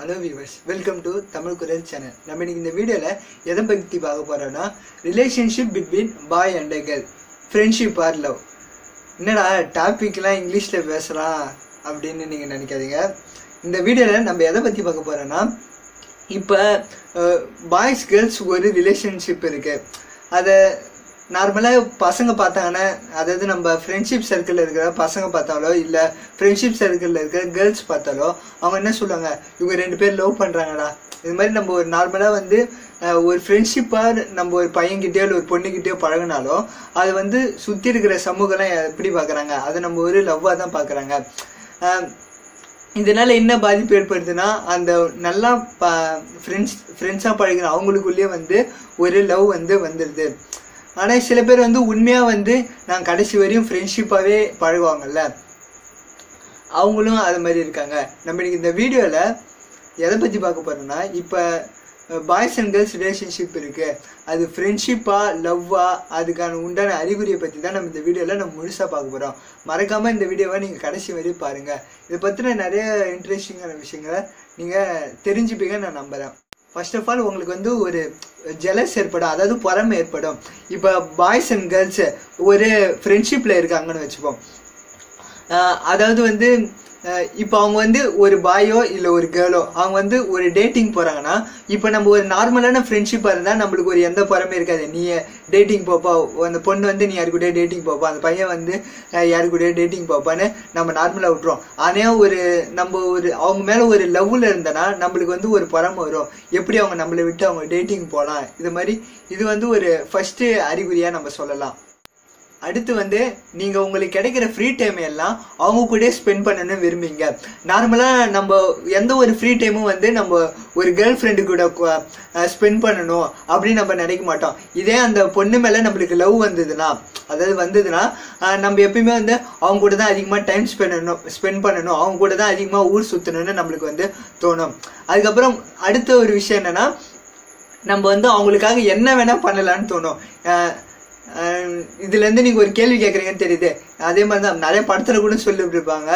Hello viewers, welcome to Tamil Kural channel. நம்ம இன்னைக்கு இந்த வீடியோல எதை பத்தி பார்க்க போறோம்னா relationship between boy and a girl, friendship or love. என்னடா டாபிக்லாம் இங்கிலீஷ்ல பேசலாம் அப்படின்னு நீங்க நினைக்காதீங்க. இந்த வீடியோல நம்ம எதை பத்தி பார்க்க போறோம்னா இப்போ பாய்ஸ் கேர்ள்ஸ் ஒரு ரிலேஷன்ஷிப் இருக்கு. அதை நார்மலாக பசங்க பார்த்தாங்கன்னா, அதாவது நம்ம ஃப்ரெண்ட்ஷிப் சர்க்கிளில் இருக்கிற பசங்க பார்த்தாலோ இல்லை ஃப்ரெண்ட்ஷிப் சர்க்கிளில் இருக்கிற கேர்ள்ஸ் பார்த்தாலோ அவங்க என்ன சொல்லுவாங்க, இவங்க ரெண்டு பேர் லவ் பண்ணுறாங்கடா. இது மாதிரி நம்ம ஒரு நார்மலாக வந்து ஒரு ஃப்ரெண்ட்ஷிப்பாக நம்ம ஒரு பையன்கிட்டயோ இல்லை ஒரு பொண்ணுக்கிட்டயோ பழகினாலும் அது வந்து சுற்றி இருக்கிற சமூகம்லாம் எப்படி பார்க்குறாங்க, அதை நம்ம ஒரு லவ்வாக தான் பார்க்குறாங்க. இதனால என்ன பாதிப்பு ஏற்படுதுன்னா, அந்த நல்லா ஃப்ரெண்ட்ஸாக பழகிற அவங்களுக்குள்ளேயே வந்து ஒரு லவ் வந்துடுது. ஆனால் சில பேர் வந்து உண்மையாக வந்து நான் கடைசி வரையும் ஃப்ரெண்ட்ஷிப்பாகவே பழகுவாங்கல்ல, அவங்களும் அது மாதிரி இருக்காங்க. நம்ம இன்னைக்கு இந்த வீடியோவில் எதை பற்றி பார்க்க போகிறோம்னா, இப்போ பாய்ஸ் அண்ட் கேர்ள்ஸ் ரிலேஷன்ஷிப் இருக்குது, அது ஃப்ரெண்ட்ஷிப்பா லவ்வா, அதுக்கான உண்டான அறிகுறியை பற்றி தான் நம்ம இந்த வீடியோவில் நம்ம முழுசாக பார்க்க போகிறோம். மறக்காமல் இந்த வீடியோவை நீங்கள் கடைசி வரையும் பாருங்கள். இதை பற்றின நிறைய இன்ட்ரெஸ்டிங்கான விஷயங்களை நீங்கள் தெரிஞ்சுப்பீங்கன்னு நான் நம்புகிறேன். ஃபர்ஸ்ட் ஆஃப் ஆல் உங்களுக்கு வந்து ஒரு ஜெலஸ் ஏற்படும், அதாவது பொறாமை ஏற்படும். இப்போ பாய்ஸ் அண்ட் கேர்ள்ஸ் ஒரு ஃப்ரெண்ட்ஷிப்பில் இருக்காங்கன்னு வச்சுப்போம். அதாவது வந்து இப்போ அவங்க வந்து ஒரு பாயோ இல்லை ஒரு கேர்ளோ அவங்க வந்து ஒரு டேட்டிங் போகிறாங்கன்னா, இப்போ நம்ம ஒரு நார்மலான ஃப்ரெண்ட்ஷிப்பாக இருந்தால் நம்மளுக்கு ஒரு எந்த பொறாமே இருக்காது. நீ டேட்டிங் போப்பா, அந்த பொண்ணு வந்து நீ யாரு கூட டேட்டிங் போப்பா, அந்த பையன் வந்து யாரு கூட டேட்டிங் போப்பான்னு நம்ம நார்மலாக விட்டுருவோம். ஆனால் நம்ம அவங்க மேலே ஒரு லவ்வில் இருந்தனா நம்மளுக்கு வந்து ஒரு பொறாமை வரும், எப்படி அவங்க நம்மளை விட்டு அவங்க டேட்டிங் போகலாம். இது மாதிரி இது வந்து ஒரு ஃபர்ஸ்ட் அறிகுறியாக நம்ம சொல்லலாம். அடுத்து வந்து நீங்கள் உங்களுக்கு கிடைக்கிற ஃப்ரீ டைம் எல்லாம் அவங்க கூட ஸ்பெண்ட் பண்ணணும்னு விரும்புவீங்க. நார்மலாக நம்ம எந்த ஒரு ஃப்ரீ டைமும் வந்து நம்ம ஒரு கேர்ள் ஃப்ரெண்டு கூட ஸ்பெண்ட் பண்ணணும் அப்படின்னு நம்ம நினைக்க மாட்டோம். இதே அந்த பொண்ணு மேலே நம்மளுக்கு லவ் வந்ததுன்னா நம்ம எப்பயுமே வந்து அவங்க கூட தான் அதிகமாக டைம் ஸ்பெண்ட் பண்ணணும், அவங்க கூட தான் அதிகமாக ஊர் சுற்றணும்னு நம்மளுக்கு வந்து தோணும். அதுக்கப்புறம் அடுத்த ஒரு விஷயம் என்னன்னா, நம்ம வந்து அவங்களுக்காக என்ன வேணால் பண்ணலான்னு தோணும். இதுலேருந்து நீங்கள் ஒரு கேள்வி கேட்குறீங்கன்னு தெரியுது. அதே மாதிரி தான் நிறைய படத்தில் கூட சொல்லிட்டு இருப்பாங்க,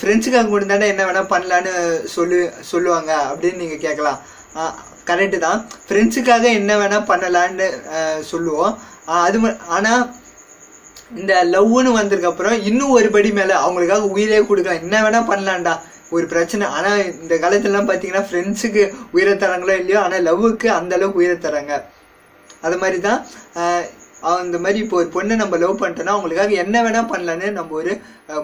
ஃப்ரெண்ட்ஸுக்காக கூட தானே என்ன வேணால் பண்ணலான்னு சொல்லுவாங்க அப்படின்னு நீங்கள் கேட்கலாம். கரெக்டு தான், ஃப்ரெண்ட்ஸுக்காக என்ன வேணால் பண்ணலான்னு சொல்லுவோம். ஆனால் இந்த லவ்னு வந்ததுக்கப்புறம் இன்னும் ஒரு படி மேலே அவங்களுக்காக உயிரே கொடுக்கலாம், என்ன வேணால் பண்ணலான்டா ஒரு பிரச்சனை. ஆனால் இந்த காலத்துலலாம் பார்த்தீங்கன்னா ஃப்ரெண்ட்ஸுக்கு உயிரை தராங்களோ இல்லையோ, ஆனால் லவ்வுக்கு அந்த அளவுக்கு உயிரை தராங்க. அது மாதிரி தான் அந்த மாதிரி இப்போ ஒரு பொண்ணை நம்ம லவ் பண்ணிட்டோன்னா அவங்களுக்காக என்ன வேணால் பண்ணலான்னு நம்ம ஒரு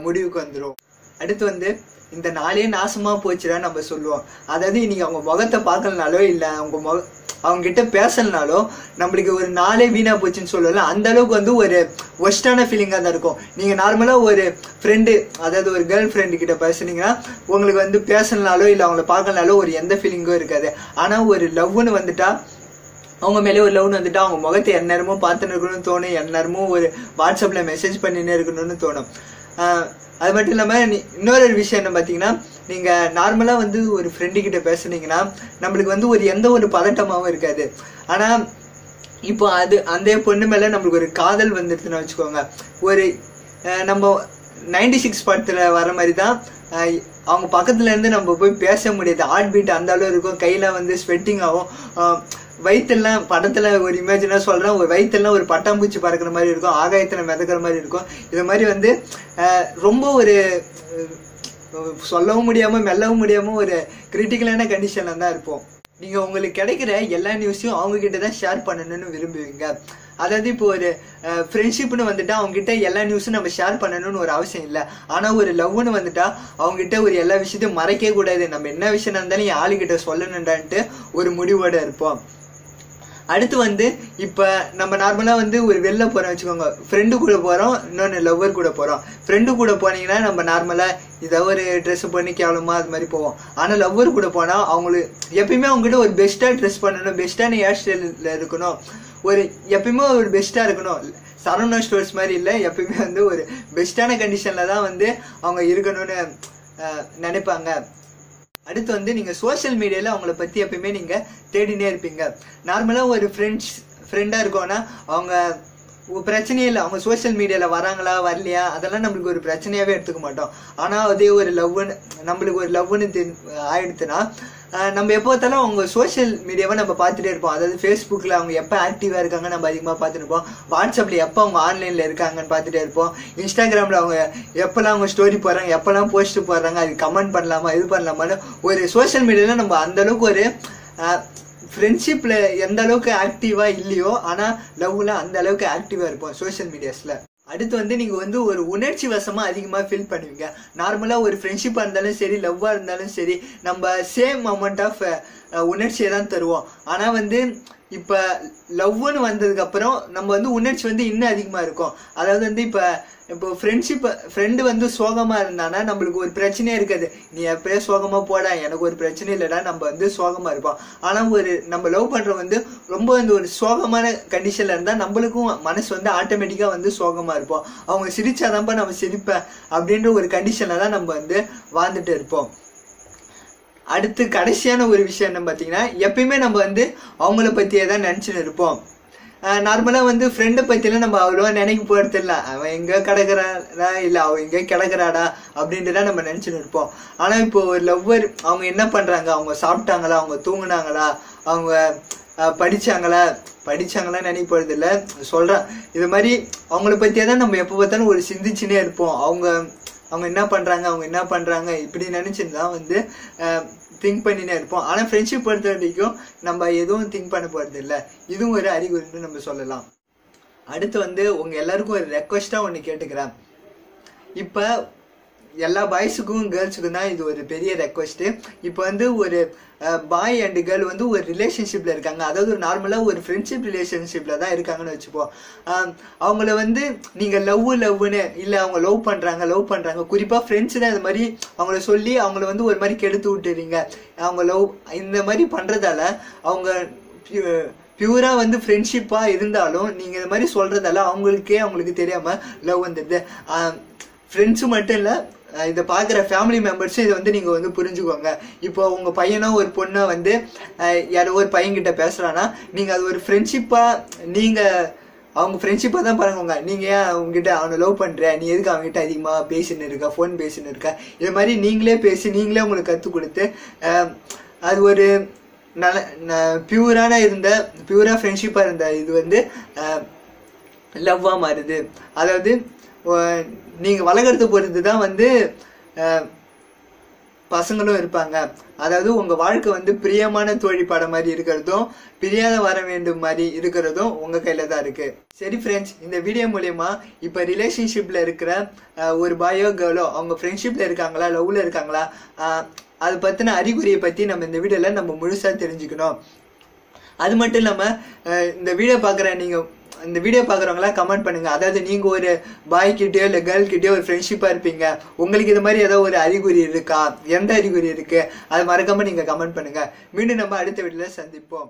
முடிவுக்கு வந்துடும். அடுத்து வந்து இந்த நாளே நாசமாக போச்சுன்னா நம்ம சொல்லுவோம். அதாவது இன்னைக்கு அவங்க முகத்தை பார்க்கலனாலோ இல்லை அவங்க கிட்ட பேசலனாலோ நம்மளுக்கு ஒரு நாளே வீணா போச்சுன்னு சொல்லலாம். அந்த அளவுக்கு வந்து ஒரு ஒஸ்டான ஃபீலிங்காக தான் இருக்கும். நீங்கள் நார்மலாக ஒரு ஃப்ரெண்டு, அதாவது ஒரு கேர்ள் ஃப்ரெண்டு கிட்ட பேசுனீங்கன்னா உங்களுக்கு வந்து பேசலனாலோ இல்லை அவங்கள பார்க்கலனாலோ ஒரு எந்த ஃபீலிங்கும் இருக்காது. ஆனால் ஒரு லவ்னு வந்துட்டா, அவங்க மேலே ஒரு லவ்னு வந்துட்டா அவங்க முகத்தை எந்நேரமும் பார்த்துன்னு இருக்கணும்னு தோணும், எந்நேரமும் ஒரு வாட்ஸ்அப்பில் மெசேஜ் பண்ணினே இருக்கணும்னு தோணும். அது மட்டும் இல்லாமல் இன்னொரு விஷயம் என்ன பார்த்தீங்கன்னா, நீங்கள் நார்மலாக வந்து ஒரு ஃப்ரெண்டுக்கிட்ட பேசுனீங்கன்னா நம்மளுக்கு வந்து எந்த ஒரு பதட்டமாகவும் இருக்காது. ஆனால் இப்போ அந்த பொண்ணு மேலே நம்மளுக்கு ஒரு காதல் வந்துடுதுன்னு வச்சுக்கோங்க. நம்ம 96 படத்தில் வர மாதிரி தான், அவங்க பக்கத்துல இருந்து நம்ம போய் பேச முடியாது, ஹார்ட் பீட் அந்த அளவு இருக்கும், கையில் வந்து ஸ்வெட்டிங் ஆகும், வயிற்றுலாம் படத்தில் ஒரு இமேஜினாக சொல்கிறேன், ஒரு வயிற்றுலாம் ஒரு பட்டாம்பூச்சி பறக்கிற மாதிரி இருக்கும், ஆகாயத்தில் மிதக்கிற மாதிரி இருக்கும். இது மாதிரி வந்து ரொம்ப ஒரு சொல்லவும் முடியாமல் மெல்லவும் முடியாமல் ஒரு கிரிட்டிக்கலான கண்டிஷனில் தான் இருப்போம். நீங்கள் உங்களுக்கு கிடைக்கிற எல்லா நியூஸையும் அவங்கக்கிட்ட தான் ஷேர் பண்ணணும்னு விரும்புவீங்க. அதாவது இப்போ ஒரு ஃப்ரெண்ட்ஷிப்னு வந்துட்டா அவங்ககிட்ட எல்லா நியூஸும் நம்ம ஷேர் பண்ணணும்னு ஒரு அவசியம் இல்லை. ஆனால் ஒரு லவ்னு வந்துட்டா அவங்ககிட்ட ஒரு எல்லா விஷயத்தையும் மறைக்க கூடாது, நம்ம என்ன விஷயம் இருந்தாலும் என் ஆளுகிட்ட சொல்லணுன்றான்ட்டு ஒரு முடிவோடு இருப்போம். அடுத்து வந்து இப்போ நம்ம நார்மலாக வந்து ஒரு வெளில போகிறோம் வச்சுக்கோங்க, ஃப்ரெண்டு கூட போகிறோம், இன்னொன்று லவ்வர் கூட போகிறோம். ஃப்ரெண்டு கூட போனீங்கன்னா நம்ம நார்மலாக இதை ஒரு ட்ரெஸ் பண்ணி கேவலமா அது மாதிரி போவோம். ஆனால் லவ்வர் கூட போனால் அவங்களுக்கு எப்பயுமே அவங்ககிட்ட ஒரு பெஸ்ட்டாக ட்ரெஸ் பண்ணணும், பெஸ்ட்டான ஹேர் ஸ்டைலில் இருக்கணும், எப்பயுமே ஒரு பெஸ்ட்டாக இருக்கணும். சரவணா ஸ்டோர்ஸ் மாதிரி இல்லை, எப்பயுமே வந்து ஒரு பெஸ்ட்டான கண்டிஷனில் தான் வந்து அவங்க இருக்கணும்னு நினைப்பாங்க. அடுத்து வந்து நீங்கள் சோஷியல் மீடியாவில் அவங்கள பற்றி எப்பயுமே நீங்கள் தேடினே இருப்பீங்க. நார்மலாக ஒரு ஃப்ரெண்டாக இருக்கோன்னா அவங்க பிரச்சனையே இல்லை. அவங்க சோஷியல் மீடியாவில் வராங்களா வரலையா அதெல்லாம் நம்மளுக்கு ஒரு பிரச்சனையாகவே எடுத்துக்க மாட்டோம். ஆனால் அதே ஒரு லவ்னு நம்மளுக்கு ஒரு லவ்னு ஆயிடுச்சுன்னா நம்ம எப்போ பார்த்தாலும் அவங்க சோஷியல் மீடியாவை நம்ம பார்த்துட்டே இருப்போம். அதாவது ஃபேஸ்புக்கில் அவங்க எப்போ ஆக்டிவாக இருக்காங்க நம்ம அதிகமாக பார்த்துட்டு இருப்போம். வாட்ஸ்அப்பில் எப்போ அவங்க ஆன்லைனில் இருக்காங்கன்னு பார்த்துட்டே இருப்போம். இன்ஸ்டாகிராமில் அவங்க எப்போல்லாம் அவங்க ஸ்டோரி போடுறாங்க, எப்போல்லாம் போஸ்ட் போடுறாங்க, அது கமெண்ட் பண்ணலாமா இது பண்ணலாமான்னு ஒரு சோஷியல் மீடியாவில் நம்ம அந்தளவுக்கு ஒரு ஃப்ரெண்ட்ஷிப்பில் எந்த அளவுக்கு ஆக்டிவாக இல்லையோ ஆனால் லவ்வில் அந்த அளவுக்கு ஆக்டிவாக இருப்போம் சோஷியல் மீடியாஸில். அடுத்து வந்து நீங்கள் வந்து ஒரு உணர்ச்சி வசமாக அதிகமாக ஃபீல் பண்ணுவீங்க. நார்மலாக ஒரு ஃப்ரெண்ட்ஷிப்பாக இருந்தாலும் சரி, லவ்வாக இருந்தாலும் சரி, நம்ம சேம் அமௌண்ட் ஆஃப் உணர்ச்சியை தான் தருவோம். ஆனால் வந்து இப்போ லவ்னு வந்ததுக்கப்புறம் நம்ம வந்து உணர்ச்சி வந்து இன்னும் அதிகமாக இருக்கும். அதாவது வந்து இப்போ ஃப்ரெண்டு வந்து சோகமாக இருந்தானா நம்மளுக்கு ஒரு பிரச்சனையே இருக்காது. நீ எப்பயே சோகமாக போடா, எனக்கு ஒரு பிரச்சனை இல்லைடா, நம்ம வந்து சோகமாக இருப்போம். ஆனால் நம்ம லவ் பண்ணுற வந்து ரொம்ப வந்து ஒரு சோகமான கண்டிஷனில் இருந்தால் நம்மளுக்கும் மனசு வந்து ஆட்டோமேட்டிக்காக வந்து சோகமாக இருப்போம். அவங்க சிரிச்சாதான்ப்பா நம்ம சிரிப்பேன் அப்படின்ற ஒரு கண்டிஷனில் தான் நம்ம வந்து வாழ்ந்துட்டு இருப்போம். அடுத்து கடைசியான ஒரு விஷயம் என்ன பார்த்தீங்கன்னா, எப்பயுமே நம்ம வந்து அவங்கள பற்றியே தான் நினச்சின்னு இருப்போம். நார்மலாக வந்து ஃப்ரெண்டை பற்றிலாம் நம்ம அவ்வளோவா நினைக்க போகிறதில்ல. அவன் எங்கே கிடக்குறாடா இல்லை அவன் எங்கே கிடக்குறாடா அப்படின்ட்டு தான் நம்ம நினச்சின்னு இருப்போம். ஆனால் இப்போ ஒரு லவ்வர் அவங்க என்ன பண்ணுறாங்க, அவங்க சாப்பிட்டாங்களா, அவங்க தூங்குனாங்களா, அவங்க படிச்சாங்களா நினைக்க போகிறது இல்லை சொல்கிறேன். இது மாதிரி அவங்கள பற்றியே தான் நம்ம எப்போ பார்த்தாலும் ஒரு சிந்திச்சுனே இருப்போம். அவங்க என்ன பண்ணுறாங்க இப்படி நினச்சின்னு தான் வந்து திங்க் பண்ணினே இருப்போம். ஆனால் ஃப்ரெண்ட்ஷிப் பொறுத்த வரைக்கும் நம்ம எதுவும் திங்க் பண்ண போகிறது இல்லை. இதுவும் ஒரு அறிகுறின்னு நம்ம சொல்லலாம். அடுத்து வந்து உங்கள் எல்லாருக்கும் ஒரு ரெக்வஸ்ட்டாக ஒன்று கேட்டுக்கிறேன். இப்போ எல்லா பாய்ஸுக்கும் கேர்ள்ஸுக்கும் தான் இது ஒரு பெரிய ரெக்வஸ்ட்டு. இப்போ வந்து ஒரு பாய் அண்ட் கேர்ள் வந்து ஒரு ரிலேஷன்ஷிப்பில் இருக்காங்க. அதாவது ஒரு நார்மலாக ஒரு ஃப்ரெண்ட்ஷிப் ரிலேஷன்ஷிப்பில் தான் இருக்காங்கன்னு வச்சுப்போம். அவங்கள வந்து நீங்கள் லவ்னு இல்லை அவங்க லவ் பண்ணுறாங்க குறிப்பாக ஃப்ரெண்ட்ஸு தான் இந்த மாதிரி அவங்கள சொல்லி அவங்கள வந்து ஒரு மாதிரி கெடுத்து விட்டுறீங்க. அவங்க லவ் இந்த மாதிரி பண்ணுறதால அவங்க பியூராக வந்து ஃப்ரெண்ட்ஷிப்பாக இருந்தாலும் நீங்கள் இந்த மாதிரி சொல்கிறதால அவங்களுக்கு தெரியாமல் லவ் வந்துடுது. ஃப்ரெண்ட்ஸு மட்டும் இல்லை, இதை பார்க்குற ஃபேமிலி மெம்பர்ஸும் இதை வந்து நீங்கள் வந்து புரிஞ்சுக்கோங்க. இப்போ உங்கள் பையனோ ஒரு பொண்ணோ வந்து யாரோ ஒரு பையன்கிட்ட பேசுகிறான்னா நீங்கள் அது ஒரு ஃப்ரெண்ட்ஷிப்பாக அவங்க ஃப்ரெண்ட்ஷிப்பாக தான் பாருங்க. நீங்கள் ஏன் அவங்ககிட்ட அவனை லவ் பண்ணுற, நீ எதுக்கு அவங்ககிட்ட அதிகமாக பேசின்னு இருக்க, ஃபோன் பேசின்னு இருக்க, இது மாதிரி நீங்களே பேசி நீங்களே உங்களுக்கு கற்றுக் கொடுத்து அது ஒரு பியூராக ஃப்ரெண்ட்ஷிப்பாக இருந்த இது வந்து லவ்வாக மாறுது. அதாவது நீங்கள் வளர்க்குறது பொறுத்து தான் வந்து பசங்களும் இருப்பாங்க. அதாவது உங்கள் வாழ்க்கை வந்து பிரியமான தோழி படம் மாதிரி இருக்கிறதும் பிரியாத வர வேண்டும் மாதிரி இருக்கிறதும் உங்கள் கையில் தான் இருக்குது. சரி ஃப்ரெண்ட்ஸ், இந்த வீடியோ மூலயமா இப்போ ரிலேஷன்ஷிப்பில் இருக்கிற ஒரு பாயோ கேர்ளோ அவங்க ஃப்ரெண்ட்ஷிப்பில் இருக்காங்களா, லவ்வில் இருக்காங்களா, அதை பற்றின அறிகுறியை பற்றி நம்ம இந்த வீடியோவில் நம்ம முழுசாக தெரிஞ்சுக்கணும். அது மட்டும் இல்லாமல் இந்த வீடியோ பார்க்குறவங்களாம் கமெண்ட் பண்ணுங்கள். அதாவது நீங்கள் ஒரு பாய்கிட்டயோ இல்லை கேர்ள்கிட்டயோ ஒரு ஃப்ரெண்ட்ஷிப்பாக இருப்பீங்க, உங்களுக்கு இது மாதிரி ஏதோ ஒரு அறிகுறி இருக்கா, எந்த அறிகுறி இருக்குது, அது மறக்காமல் நீங்கள் கமெண்ட் பண்ணுங்கள். மீண்டும் நம்ம அடுத்த வீடியோவில் சந்திப்போம்.